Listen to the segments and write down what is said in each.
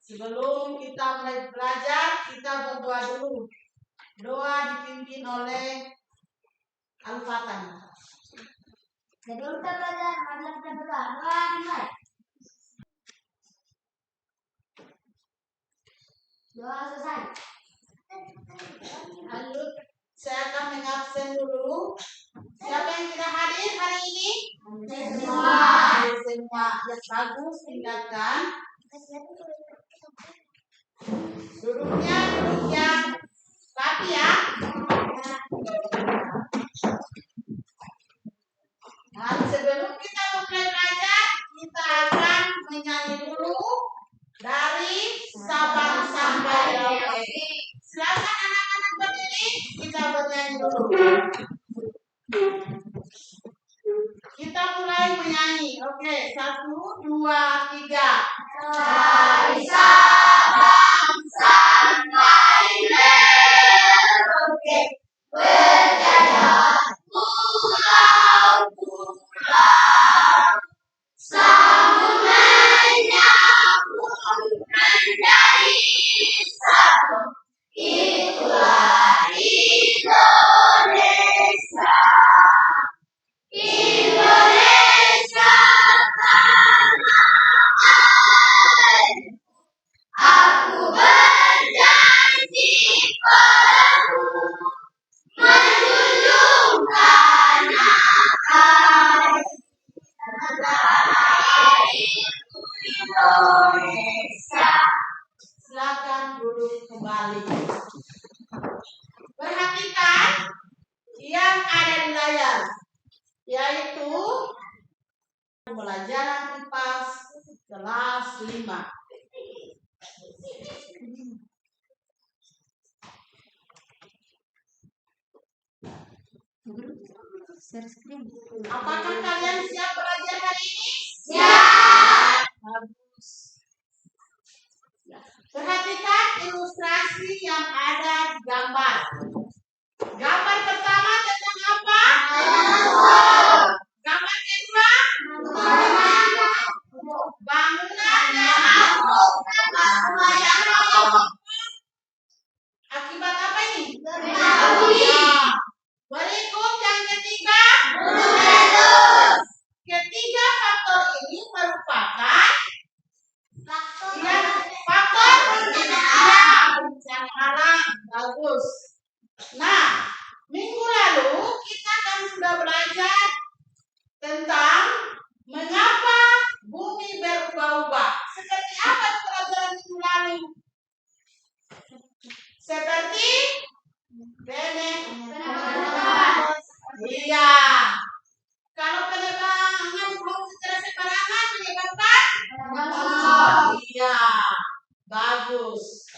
Sebelum kita mulai belajar, kita berdoa dulu. Doa dipimpin oleh Al-Fatihah. Sebelum kita belajar, mari kita berdoa. Doa dimulai. Doa selesai. Lalu saya akan mengabsen dulu. Siapa yang tidak hadir hari ini? Semua. Semua. Ya, bagus, tinggalkan. Duduknya duduk yang rapi ya. Nah, sebelum kita mulai belajar, kita akan menyanyi dulu dari Sabang sampai Merauke. Silakan anak-anak berdiri, kita bernyanyi dulu. Kita mulai menyanyi. Oke, 1, 2, 3. Dari Sabang sampai Merauke, berjalan pulau-pulau, sambung menyambung menjadi satu. Itulah Indonesia. Indonesia tanah air. Aku berjanji padamu, menjunjung tanah air. Tanah airku Indonesia. Silakan duduk kembali. Perhatikan yang ada di layar, yaitu pembelajaran IPA kelas 5. Apakah kalian siap belajar hari ini? Siap. Bagus. Ya. Perhatikan ilustrasi yang ada di gambar. Gambar pertama tentang apa? Gambar kedua? Bangunan yang akibat apa ini? Ya. Berikut yang ketiga. Ketiga faktor ini merupakan faktor bencana alam. Bagus. Nah, minggu lalu kita kan sudah belajar tentang mengapa bumi berubah-ubah. Seperti apa pelajaran minggu lalu? Seperti iya. Kalau penerbangan secara sembarangan menyebabkan iya. Bagus.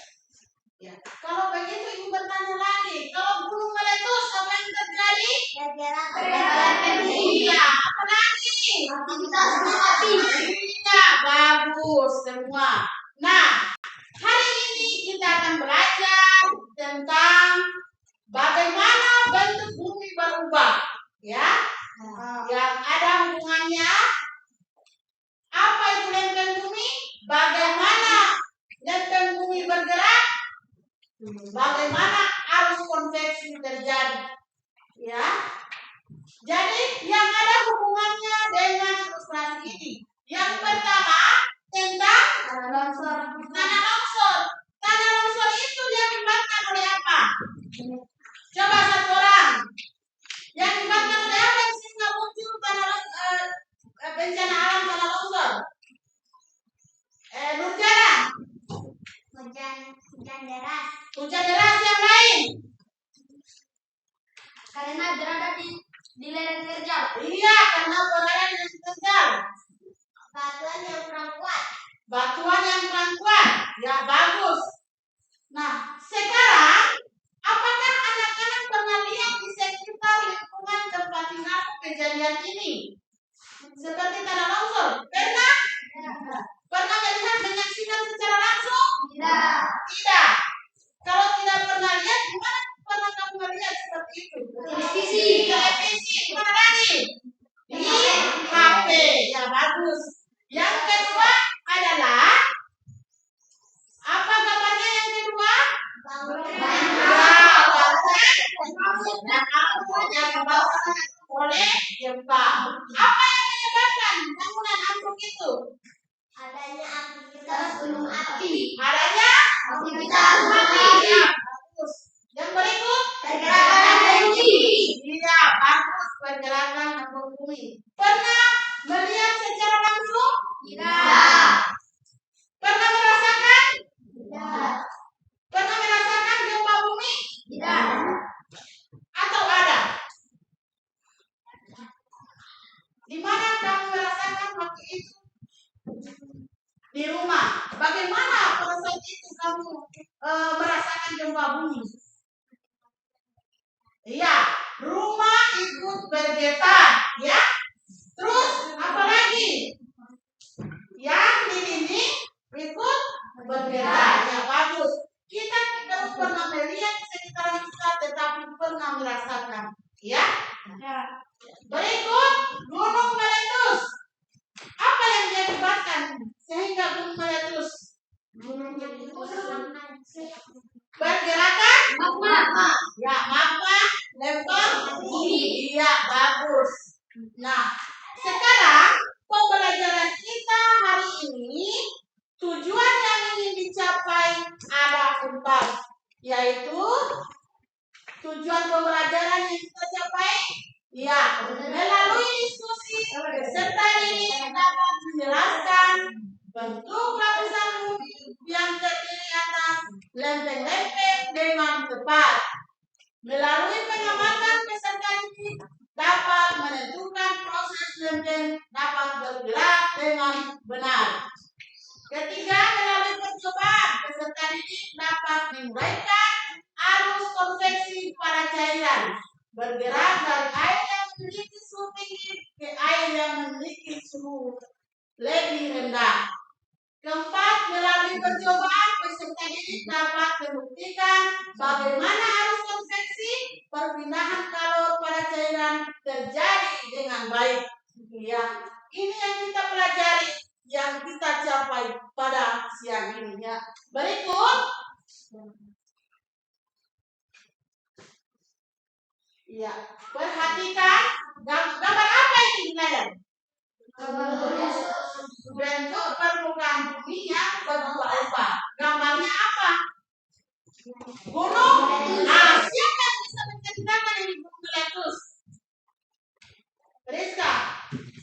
Ya. Kalau begitu ibu bertanya lagi, kalau gunung meletus apa yang terjadi? Iya. Apa lagi? Iya. Bagus semua. Nah, hari ini kita akan belajar tentang bagaimana bentuk bumi berubah, ya, yang ada hubungannya. Apa itu lempeng bumi? Bagaimana lempeng bumi bergerak? Bagaimana arus konveksi terjadi? Ya, jadi yang ada hubungannya dengan ilustrasi ini. Yang pertama tentang tanah longsor. Tanah longsor itu diakibatkan oleh apa? Coba satu orang. Yang diakibatkan oleh apa sehingga muncul bencana alam tanah longsor? Nurjana. Hujan deras yang lain. Karena berada di lereng terjal. Iya, karena berada di lereng terjal. Batuan yang kurang kuat. Batuan yang kurang kuat. Ya, bagus. Nah, sekarang apakah anak-anak pernah lihat di sekitar lingkungan tempat tinggal kejadian ini? Seperti tanah longsor. Pernah? Pernah melihat, menyaksikan secara langsung? Tidak. Kalau tidak pernah lihat, gimana pernah kamu melihat seperti itu? Televisi. Gimana lagi? Di HP. Ya, bagus. Yang kedua adalah Adanya aktivitas gunung api. Adanya Aktivitas gunung api. ya, bagus. Yang berikut Pergerakan bumi. iya bagus, pergerakan abu bumi. Pernah melihat secara langsung? Tidak. Pernah merasakan? Tidak. Pernah merasakan gempa bumi? Tidak. Atau ada? Di mana kamu merasakan waktu itu? Di rumah. Bagaimana pada saat itu kamu merasakan gempa bumi? Iya, rumah ikut bergetar, ya. Terus apa lagi? Yang di dinding ikut bergetar, ya bagus. Kita tidak pernah melihat di sekitar kita, tetapi pernah merasakan, ya. Berikut gunung meletus. Apa yang diakibatkan sehingga gunung meletus? Pergerakan Magma. ya magma lempar bumi. Iya bagus. Nah sekarang pembelajaran kita hari ini tujuan yang ingin dicapai ada 4, yaitu tujuan pembelajaran yang kita capai ya melalui diskusi peserta didik dapat menjelaskan bentuk lapisan bumi yang terdiri atas lempeng-lempeng dengan tepat. Melalui pengamatan peserta didik dapat menentukan proses lempeng dapat bergerak dengan benar. Ketiga, melalui percobaan peserta didik dapat menguraikan arus konveksi pada cairan bergerak dari air yang memiliki suhu tinggi ke air yang memiliki suhu lebih rendah. Keempat, melalui percobaan peserta didik dapat membuktikan bagaimana arus konveksi perpindahan kalor pada cairan terjadi dengan baik. Ya, ini yang kita pelajari, yang kita capai pada siang ini. Ya. Berikut. Ya, perhatikan gambar apa ini di layar? Bentuk permukaan bumi yang berubah-ubah. Gambarnya apa? Gunung. Nah, siapa yang bisa menceritakan ini gunung meletus? Rizka.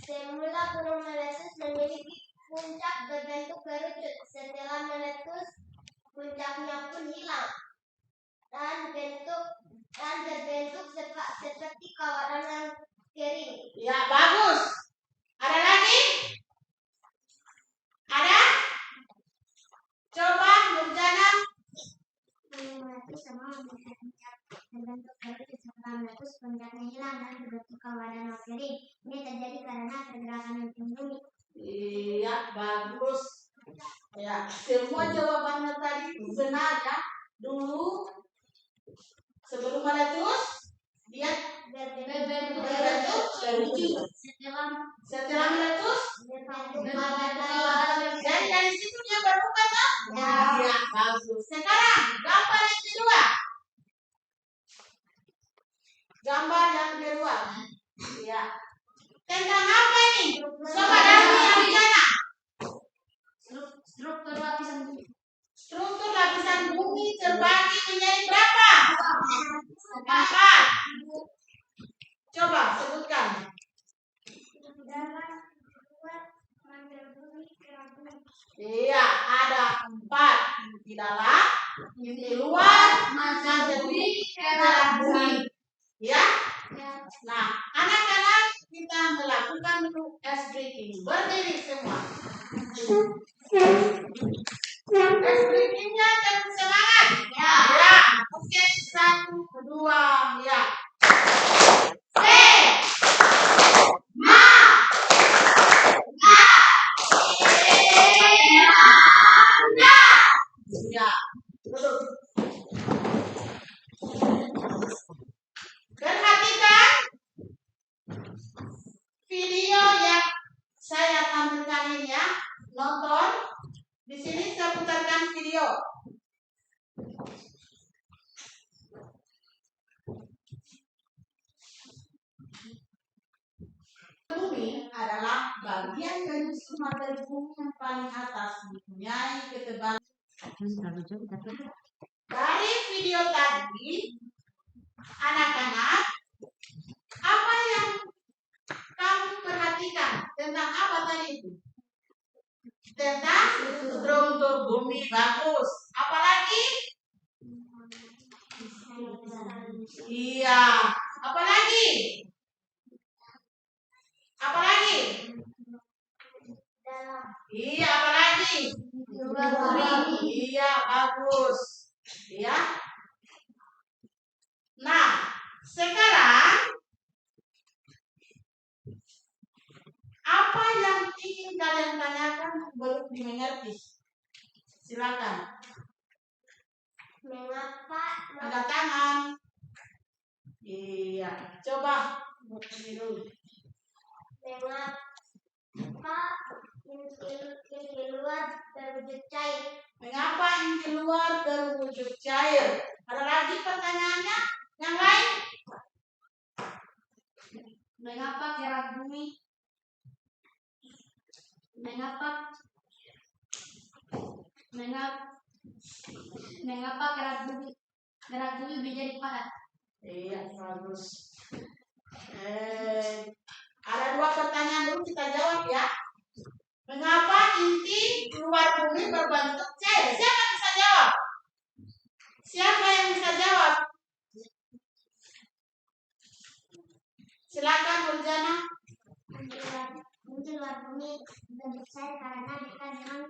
Semula gunung meletus memiliki puncak berbentuk kerucut. Setelah meletus, puncaknya pun hilang dan berbentuk seperti kawanan yang kering. Ya, bagus. Ada lagi? Ada? Coba Nurjana. Gunung meletus sama memiliki puncak berbentuk kerucut. Setelah meletus, puncaknya hilang dan berbentuk kawanan yang kering. Ini terjadi karena pergerakan lempeng bumi. Iya, bagus. Ya, semua jawabannya tadi benar ya. Dulu sebelum meletus dia berbentuk kerucut. Setelah meletus dan dari situ dia berubah toh? Ya, bagus. Sekarang gambar yang kedua. Gambar yang kedua. Ya. Tentang apa ini? Coba dari yang bicara. Struktur lapisan bumi. Struktur lapisan bumi terbagi menjadi berapa? 4. Coba sebutkan. Iya, ada 4. Di dalam, di luar, mantel bumi, kerak bumi. Ya? Nah, anak-anak kita melakukan dulu ice breaking. Berdiri semua. Ice breakingnya tetap semangat. Ya. Oke, 1, 2, ya. Ya, duduk. Perhatikan video yang saya tampilkan ini ya. Nonton. Di sini saya putarkan video. Bumi adalah bagian dari materi bumi yang paling atas mempunyai ketebalan. Dari video tadi, anak-anak, apa yang kamu perhatikan tentang apa tadi itu? Tentang struktur bumi bagus. Apalagi? Iya. Apalagi? Apalagi? Iya, apalagi? Iya, bagus. Iya. Nah, sekarang apa yang ingin kalian tanyakan belum dimengerti? Silakan. Mengapa? Angkat tangan. Iya, coba ini dulu. Mengapa inti luar berwujud cair? Mengapa inti luar berwujud cair? Ada lagi pertanyaannya? Yang lain? Mengapa gerak bumi? Mengapa gerak bumi menjadi padat? Iya, bagus. Ada dua pertanyaan dulu kita jawab ya. Mengapa inti luar bumi berbentuk cair? Siapa yang bisa jawab? Siapa yang bisa jawab? Silakan Burjana. Inti luar bumi berbentuk cair karena dekat dengan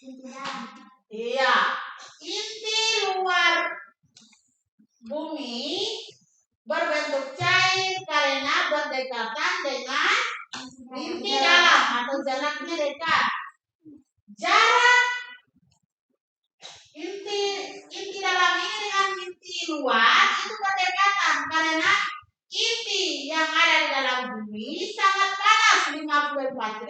inti dalam. Iya, inti luar bumi berbentuk cair karena berdekatan dengan inti dalam atau jaraknya dekat. Jarak inti dalam ini dengan inti luar itu berdekatan karena inti yang ada di dalam bumi sangat panas, 54.000.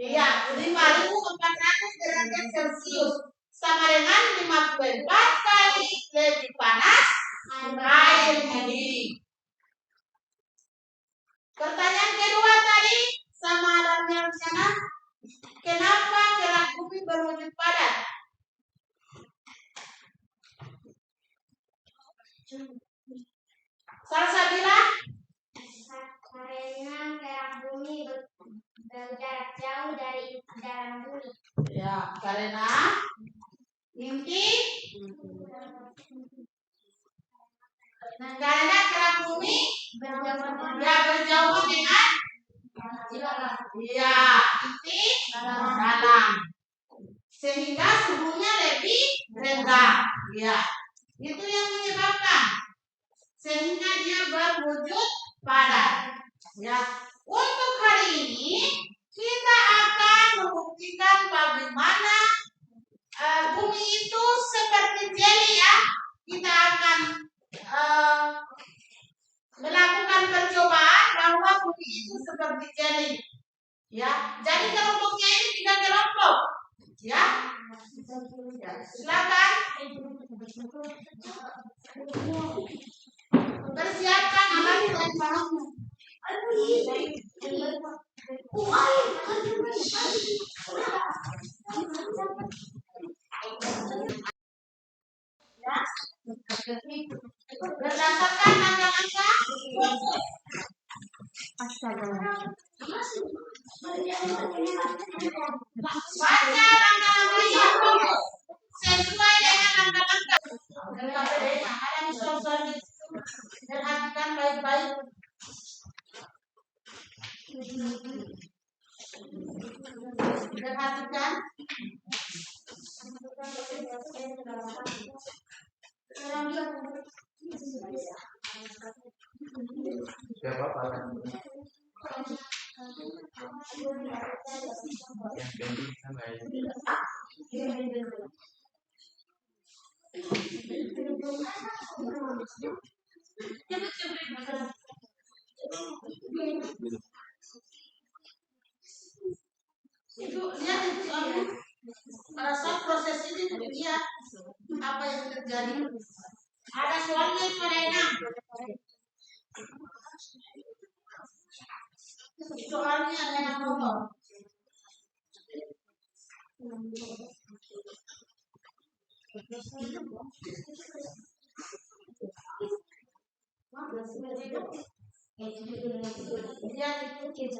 Iya, 5.400 derajat Celcius sama dengan 54 kali lebih panas air mendidih. Pertanyaan kedua tadi sama dalamnya di sana, kenapa gerak bumi berwujud padat? Salsa bilang? Karena gerak bumi berjarak jauh dari dalam bumi. Ya, karena inti karena gerak bumi berjauhan dengan inti dalam, sehingga suhunya lebih rendah. Ya, itu yang menyebabkan sehingga dia berwujud padat. Ya, untuk hari ini kita akan membuktikan bagaimana bumi itu seperti jeli ya. Kita akan melakukan percobaan bahwa bumi itu seperti jeli. Ya, jadi kelompoknya ini 3 kelompok. Ya, silakan persiapkan alat dan bahannya. Ya, berdasarkan langkah-langkah baca langkah-langkahnya sesuai dengan langkah-langkah. Ada misal-misal di situ. Perhatikan baik-baik. Perhatikan. Siapa Pak? Yang tinggi sama ya. Itu lihat itu pada saat proses ini lihat apa yang terjadi. Ada soalnya pada enak. Soalnya ada yang ngomong. Dia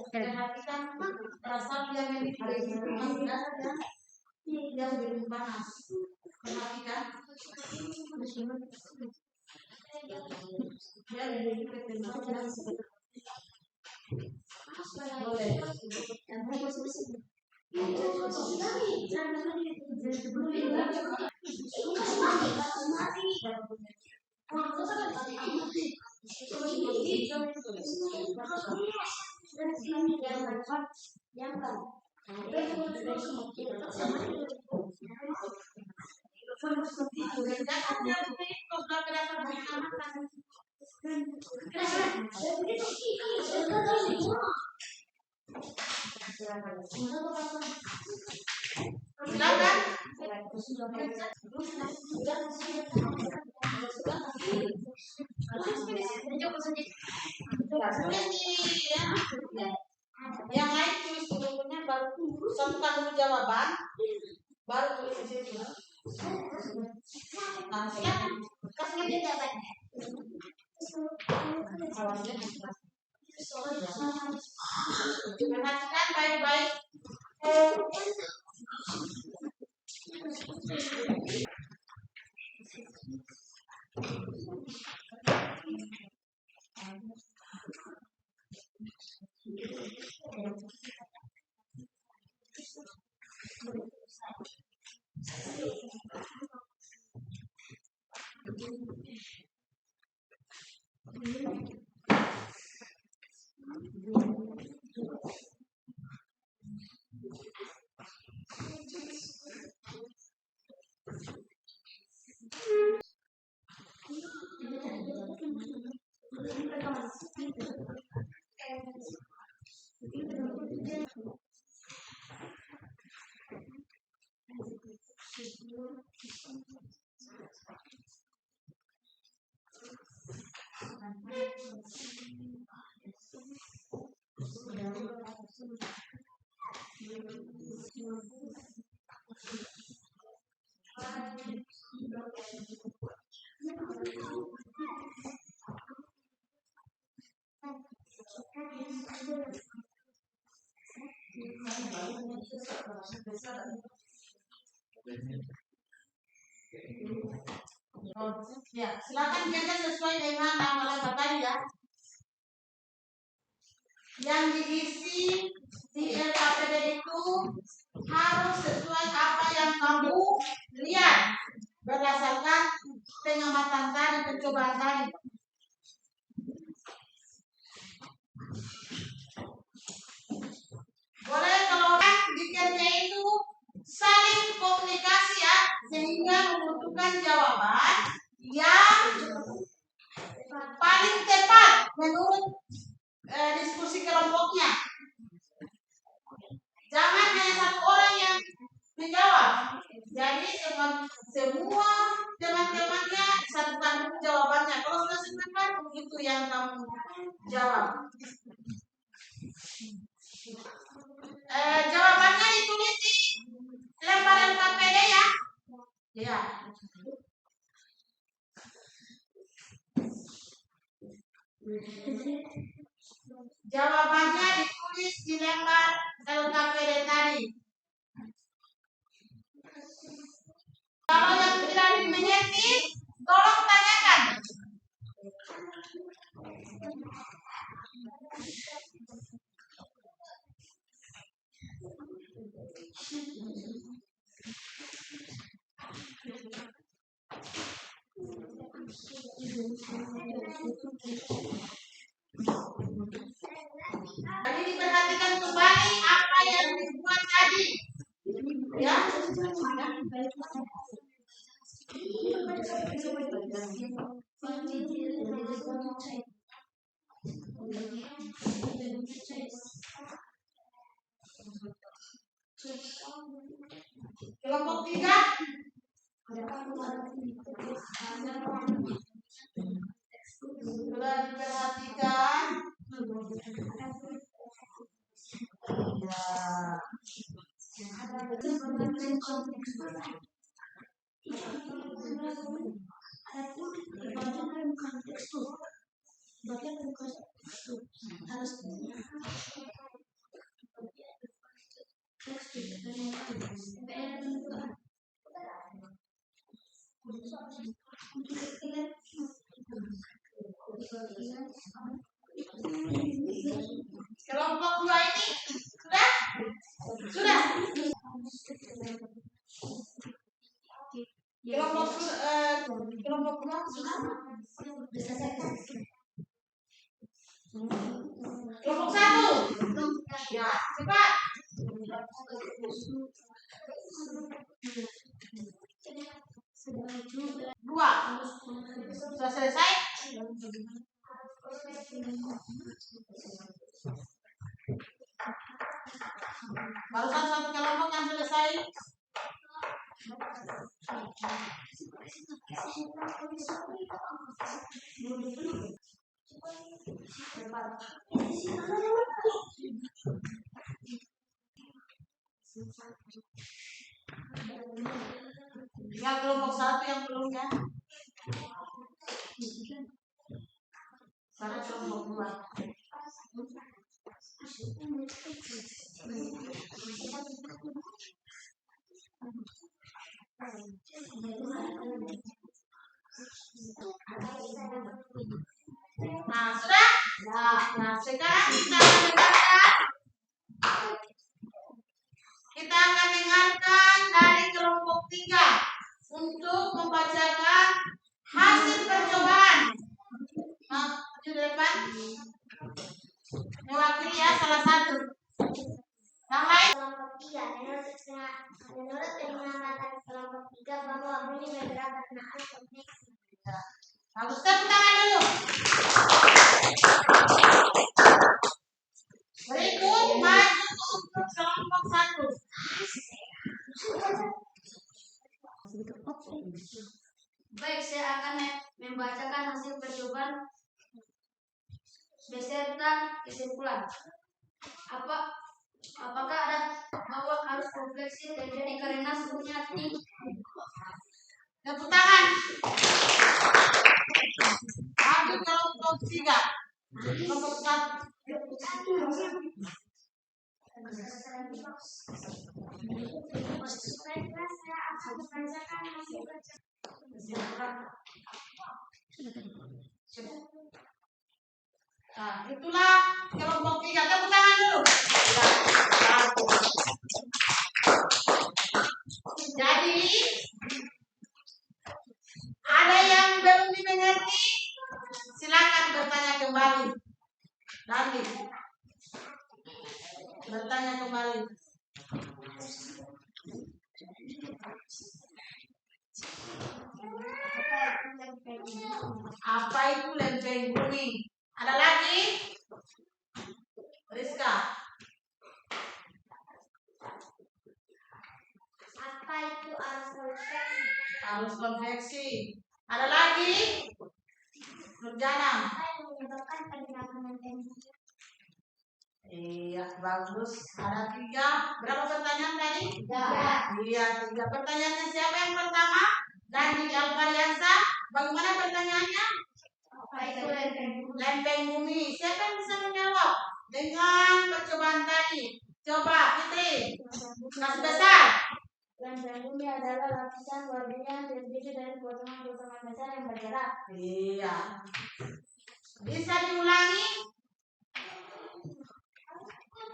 perhatikan rasa dia memiliki panas dan dia lebih panas. Perhatikan. Dia lebih panas. Boleh. Yang lain tulis sebelumnya baru satukan dulu jawaban, baru tulis di sini. Nah, silakan kasih dia jawabannya. Perhatikan baik-baik. Ya, silakan jaga sesuai dengan amalan Bapak ya. Yang diisi di LKPD itu harus sesuai apa yang kamu lihat berdasarkan pengamatan tadi, pencobaan tadi. Boleh kalau di kerja itu saling komunikasi ya, sehingga membutuhkan jawaban yang paling tepat menurut diskusi kelompoknya. Jangan hanya satu orang yang menjawab. Jadi semua teman-temannya satukan dulu jawabannya. Kalau sudah satukan, itu yang kamu jawab. Jawabannya ditulis di lembar LKPD ya. Ya. Jawabannya ditulis di lembar LKPD tadi. Kalau yang tidak dimengerti, tolong tanyakan. Jadi diperhatikan kembali apa yang dibuat tadi. Ya. Kelompok 3 sudah diperhatikan. Ya. Kelompok 2 ini sudah? Sudah. Kelompok 2 sudah? Kelompok 1. Ya, cepat. Dua. Sudah selesai? Barusan satu kelompok yang selesai. Ya, kelompok 1 yang belum ya. Sekarang kelompok 2. Nah, sudah? Nah, sekarang kita akan dengarkan dari kelompok 3 untuk membacakan hasil percobaan. Nah, di depan mewakili ya salah satu. Yang lain? Kelompok 3. Menurut pengamatan kelompok 3 bahwa bunyi bergerak karena arus konveksi. Bagus, tepuk tangan dulu. Berikut maju untuk kelompok 1. Baik, saya akan membacakan hasil percobaan beserta kesimpulan. Apakah ada bahwa arus konveksi terjadi karena suhunya tinggi? Tepuk tangan. Maju kelompok 3. Kelompok 1. Nah, itulah kelompok 3. Tepuk tangan dulu. Jadi, ada yang belum dimengerti? Silakan bertanya kembali. Nanti bertanya kembali. Apa itu lempeng bumi? Ada lagi? Rizka. Apa itu arus konveksi? Arus konveksi. Ada lagi? Nurjana. Apa yang menyebabkan pergerakan lempeng bumi? Iya, bagus. Ada 3. Berapa pertanyaan tadi? 3. Iya, 3. Pertanyaannya siapa yang pertama? Dandi Alfariansa. Bagaimana pertanyaannya? Apa itu lempeng bumi? Lempeng bumi. Siapa yang bisa menjawab dengan percobaan tadi? Coba, Fitri. Kasih besar. Lempeng bumi adalah lapisan luar bumi yang terdiri dari potongan-potongan besar yang bergerak. Iya. Bisa diulangi?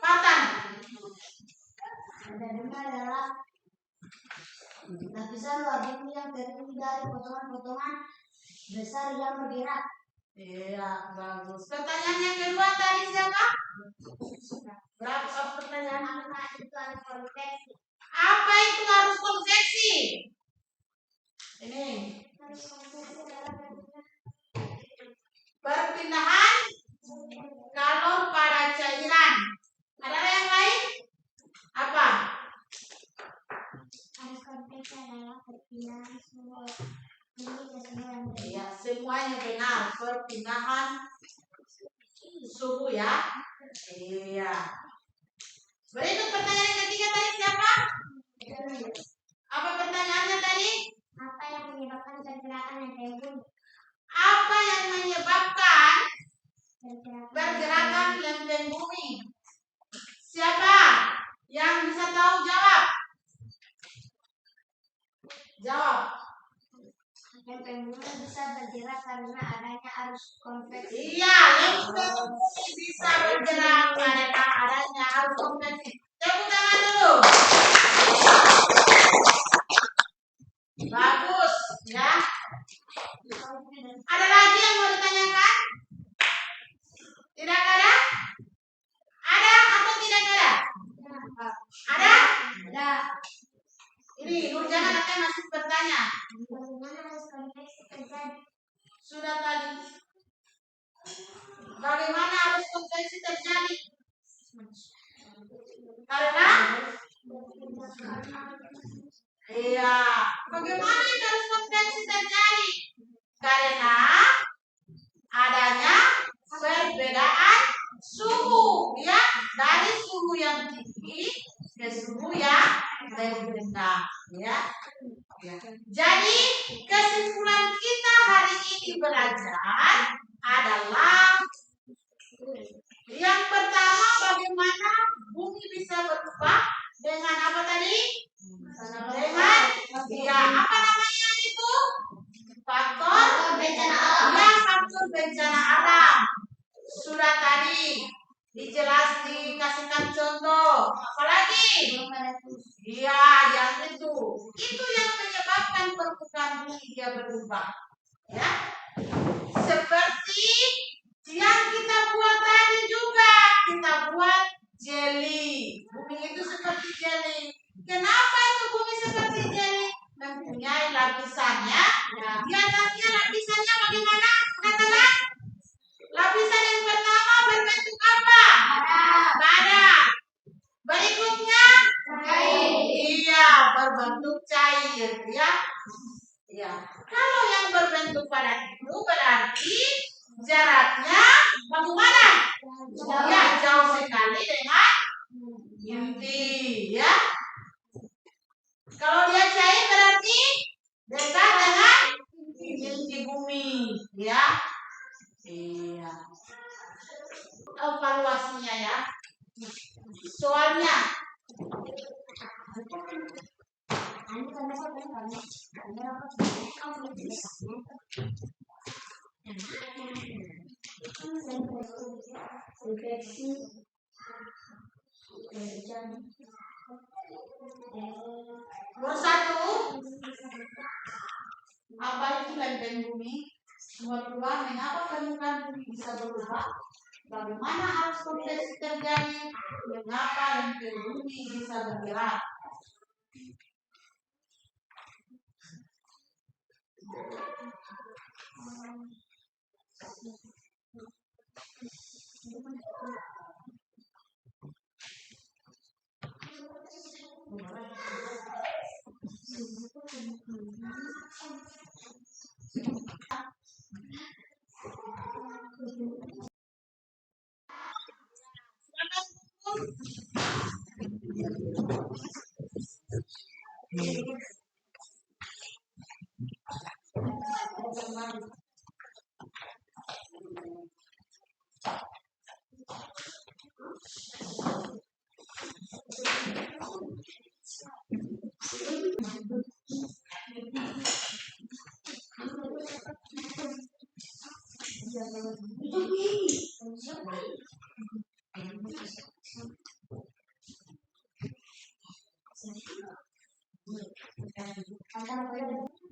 Fatan. Lempeng bumi adalah lapisan luar bumi yang terdiri dari potongan-potongan besar yang bergerak. Iya, bagus. Pertanyaan yang kedua tadi siapa? Berapa pertanyaan? Apa itu arus konveksi? Apa itu arus konveksi? Ini. Arus konveksi adalah Perpindahan kalor pada cairan. Ada yang lain? Apa? arus konveksi adalah perpindahan suhu bumi ke suhu yang berbeda. Iya, semuanya benar. Perpindahan suhu ya. Iya. Berikut pertanyaan ketiga tadi siapa? pergerakan lempeng bumi. Apa yang menyebabkan pergerakan bumi. lempeng bumi? Siapa yang bisa tahu jawab? Jawab. Lempeng bumi bisa bergerak karena adanya arus konveksi. Iya, lempeng bumi bisa bergerak karena adanya arus konveksi. Tepuk tangan dulu. Bagus, ya. Ada lagi yang mau ditanyakan? Tidak ada? Ada atau tidak ada? Ada? Ada. Ini Nurjana katanya masih bertanya. Bagaimana arus konveksi terjadi? Sudah tadi. Bagaimana arus konveksi terjadi? Karena? Iya. Bagaimana arus konveksi terjadi? Karena adanya perbedaan suhu, ya, dari suhu yang tinggi ke suhu yang rendah, ya. Jadi kesimpulan kita hari ini belajar adalah yang pertama, bagaimana bumi bisa berubah dengan apa tadi? Dengan apa namanya itu? Faktor bencana alam. Ya, faktor bencana alam. Sudah tadi dikasihkan contoh. Apalagi? Iya, yang itu. Itu yang menyebabkan permukaan bumi dia berubah. Ya. Seperti yang kita buat tadi juga. Kita buat jelly. Bumi itu seperti jelly. Kenapa itu bumi seperti jelly? Mempunyai lapisannya. Di atasnya lapisannya bagaimana? Katakan. Lapisan yang pertama berbentuk apa? Badan. Berikutnya cair. Iya, berbentuk cair, ya. Ya. Kalau yang berbentuk padat itu berarti jaraknya bagaimana? Ya, jauh sekali dengan inti, ya. Kalau dia cair berarti dekat dengan inti bumi, ya. Iya. Evaluasinya, ya. Soalnya nomor 1, apa itu lempeng bumi? Nomor 2, mengapa permukaan bumi bisa berubah? Bagaimana arus konveksi terjadi? Mengapa lempeng bumi bisa bergerak?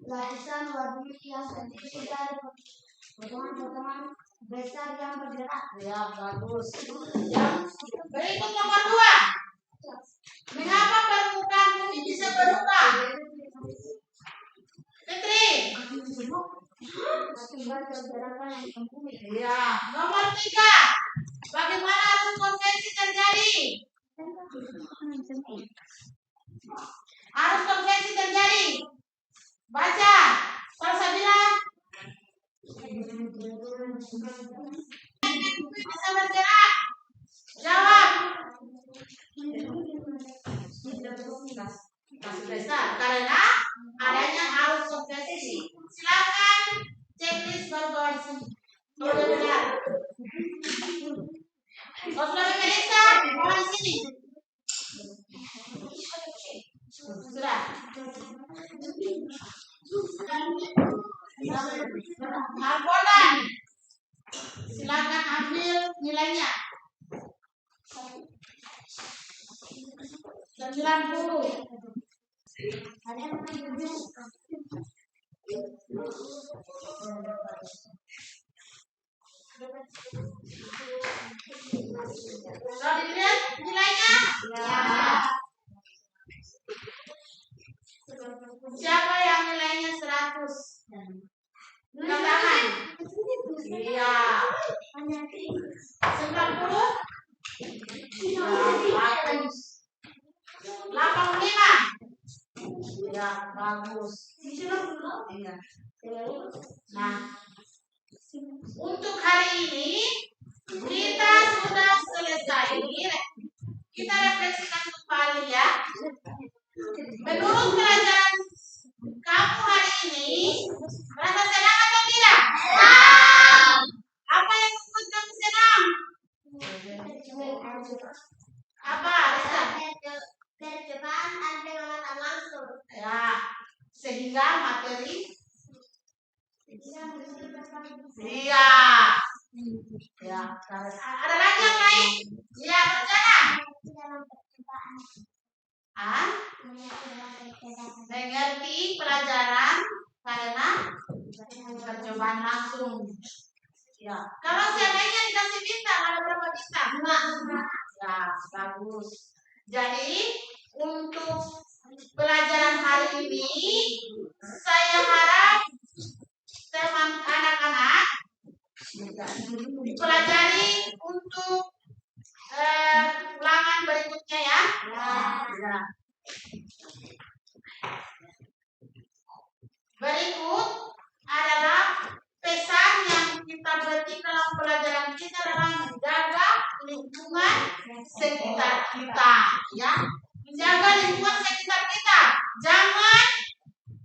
Lapisan luar bumi yang terdiri dari potongan-potongan besar yang bergerak. Ya, bagus. Yang berikut nomor 2. Mengapa permukaan bumi bisa berubah? Fitri. Akibat pergerakan lempeng bumi. Ya, nomor 3. Bagaimana arus konveksi terjadi? Arus konveksi terjadi. Baca. Salsabila. Bisa bergerak. Jawab. Masih besar karena adanya arus konveksi. Silakan. checklist bawa di sini. Kalau udah benar. Kalau sudah memeriksa, bawa di sini. Sudah. Hafalan. Silakan ambil nilainya. 90. Sudah dilihat nilainya? Ya. Siapa yang nilainya 100? Katakan. Iya. 90? Ya, bagus. 85? Ya, bagus. Iya. Nah, untuk hari ini kita sudah selesai. Kita refleksikan kembali ya. Menurut pelajaran kamu hari ini, merasa senang atau tidak? Apa yang membuat kamu senang? Apa, Risa? Percobaan dan pengamatan langsung. Ya, sehingga materi. Iya. Ya, ada lagi yang lain? Ya, rencana. Mengerti pelajaran karena percobaan langsung. Ya, kalau seandainya dikasih bintang, ada berapa bintang? 5. Ya, bagus. Jadi untuk pelajaran hari ini, saya harap teman anak-anak dipelajari untuk ulangan berikutnya ya. Ya. Berikut adalah pesan yang kita petik dalam pelajaran kita dalam menjaga lingkungan sekitar kita, ya. Menjaga lingkungan sekitar kita. Jangan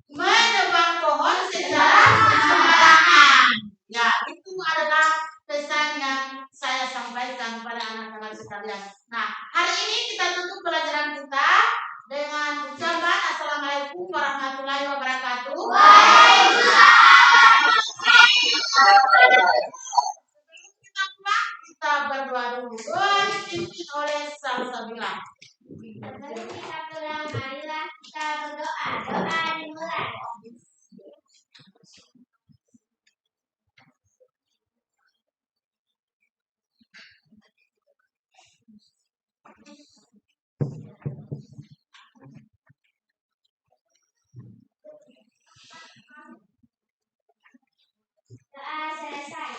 menebang pohon secara sembarangan. Ya, itu adalah pesan yang saya sampaikan kepada anak-anak sekalian. Nah, hari ini kita tutup pelajaran kita dengan ucapan Assalamualaikum warahmatullahi wabarakatuh. Sebelum kita pulang, kita berdoa dulu. Doa dipimpin oleh Salsabila. Sebelum kita pulang, marilah kita berdoa. Doa dimulai. Doa selesai.